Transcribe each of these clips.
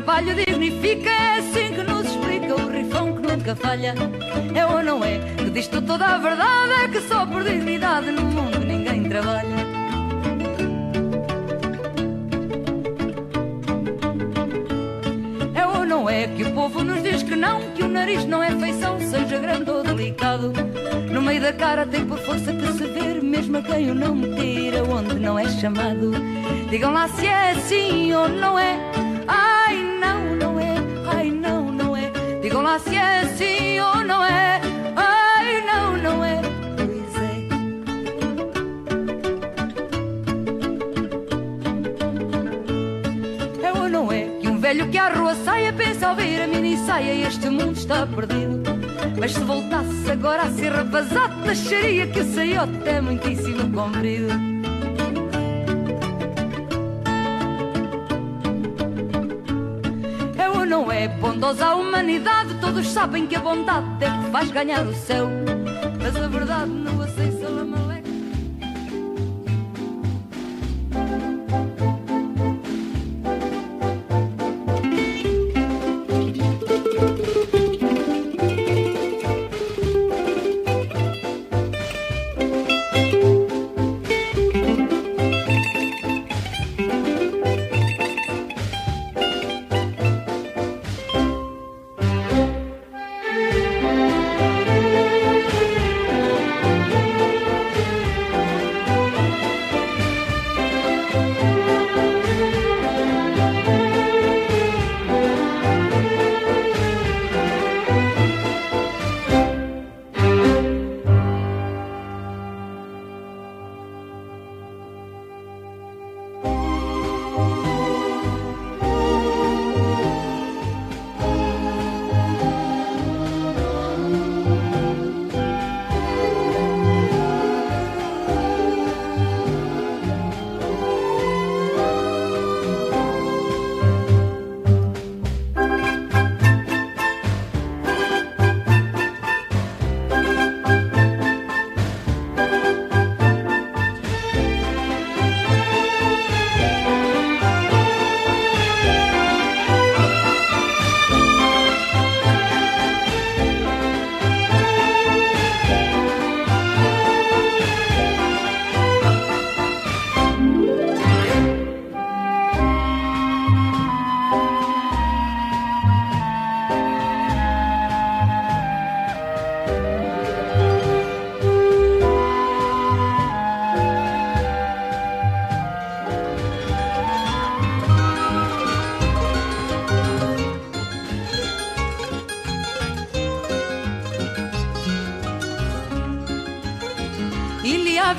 trabalho dignifica, é assim que nos explica o rifão que nunca falha. É ou não é? Que diz-te toda a verdade, é que só por dignidade no mundo ninguém trabalha. É ou não é que o povo nos diz que não, que o nariz não é feição, seja grande ou delicado. No meio da cara tem por força que se ver, mesmo a quem o não tira onde não é chamado. Digam lá se é assim ou não é. Ai não, não é. Ai não, não é. Digam lá se é assim ou não é. Ai não, não é. Pois é. É ou não é que um velho que à rua saia pensa ao ouvir a mini saia, este mundo está perdido. Mas se voltasse agora a ser rapazado, acharia que o saiote é muitíssimo comprido. É ou não é? Bondosa a humanidade, todos sabem que a bondade é que faz ganhar o céu. Mas a verdade não aceita a maleca.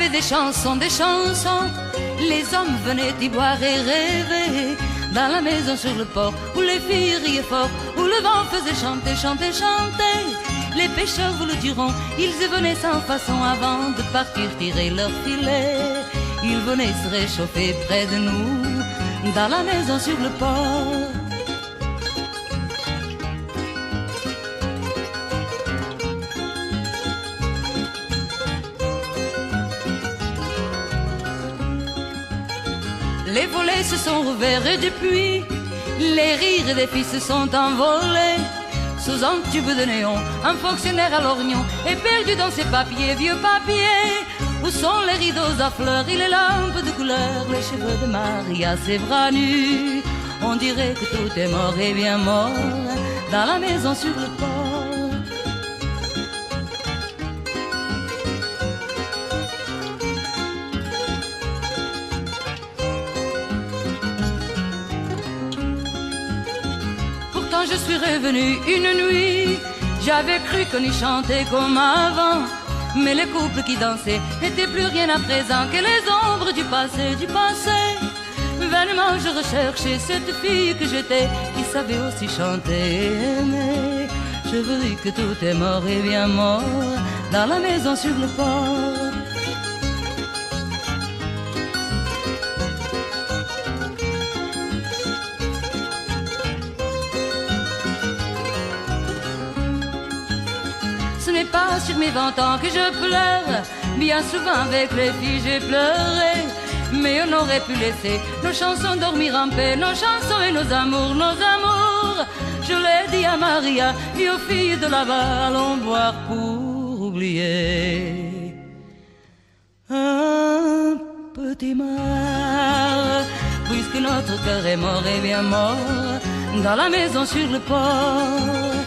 Des chansons, les hommes venaient y boire et rêver. Dans la maison sur le port, où les filles riaient fort, où le vent faisait chanter, chanter, chanter. Les pêcheurs vous le diront, ils y venaient sans façon avant de partir tirer leur filet. Ils venaient se réchauffer près de nous, dans la maison sur le port. Les volets se sont rouverts et depuis, les rires des filles se sont envolés. Sous un tube de néon, un fonctionnaire à lorgnon est perdu dans ses papiers, vieux papiers. Où sont les rideaux à fleurs et les lampes de couleur, les cheveux de Maria, ses bras nus. On dirait que tout est mort et bien mort dans la maison sur le port. Je suis revenue une nuit, j'avais cru qu'on y chantait comme avant. Mais les couples qui dansaient n'étaient plus rien à présent que les ombres du passé, du passé. Vainement je recherchais cette fille que j'étais, qui savait aussi chanter et aimer. Je vous dis que tout est mort et bien mort dans la maison sur le port. Ce n'est pas sur mes 20 ans que je pleure, bien souvent avec les filles j'ai pleuré. mais on aurait pu laisser nos chansons dormir en paix, nos chansons et nos amours, nos amours. Je l'ai dit à Maria et aux filles de là-bas, allons boire pour oublier. Un petit mar, puisque notre cœur est mort et bien mort, dans la maison sur le port.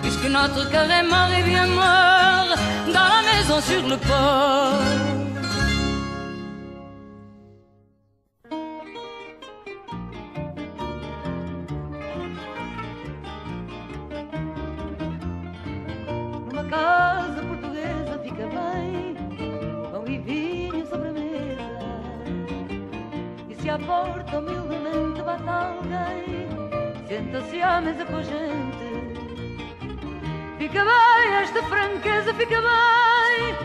Puisque notre cœur est mort et bien mort, dans la maison sur le port. Casa portuguesa fica bem, pão e vinho sobre a mesa. E se à porta humildemente bate alguém, senta-se à mesa com a gente. Fica bem esta franqueza, fica bem,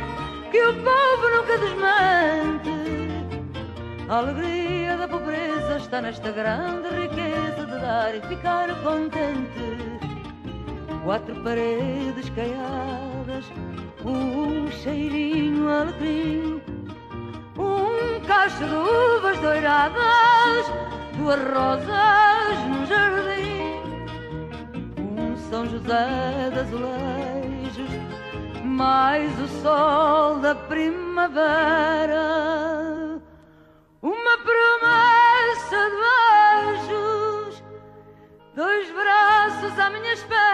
que o povo nunca desmente. A alegria da pobreza está nesta grande riqueza de dar e ficar contente. Quatro paredes caiadas, cheirinho alecrim, cacho de uvas doiradas, duas rosas num jardim, São José de azulejos, mais o sol da primavera, uma promessa de beijos, dois braços à minha espera.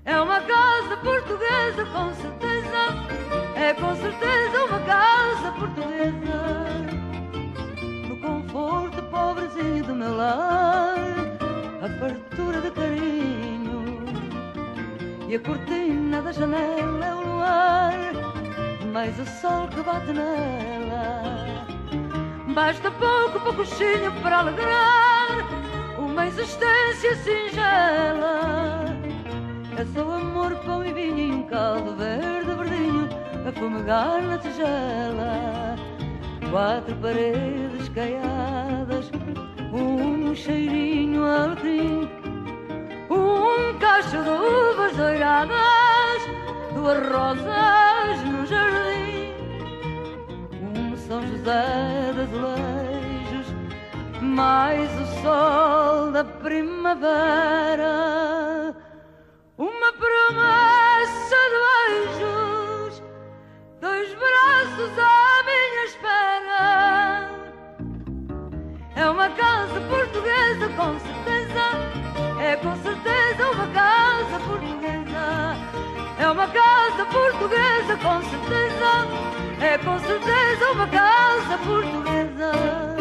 É uma casa portuguesa, com certeza, é com certeza uma casa portuguesa. No conforto pobrezinho do meu lar, a fartura de carinho, e a cortina da janela é o luar, mais o sol que bate nela. Basta pouco, pouquinho para alegrar uma existência singela. É só amor, pão e vinho e um caldo verde verdinho a fumegar na tigela. Quatro paredes caiadas, cheirinho alecrim, cacho de uvas doiradas, duas rosas no jardim, São José de azulejos, mais o sol da primavera, uma promessa de beijos, dois braços à minha espera. É uma casa portuguesa, com certeza, é com certeza uma casa portuguesa. É uma casa portuguesa, com certeza, é com certeza uma casa portuguesa.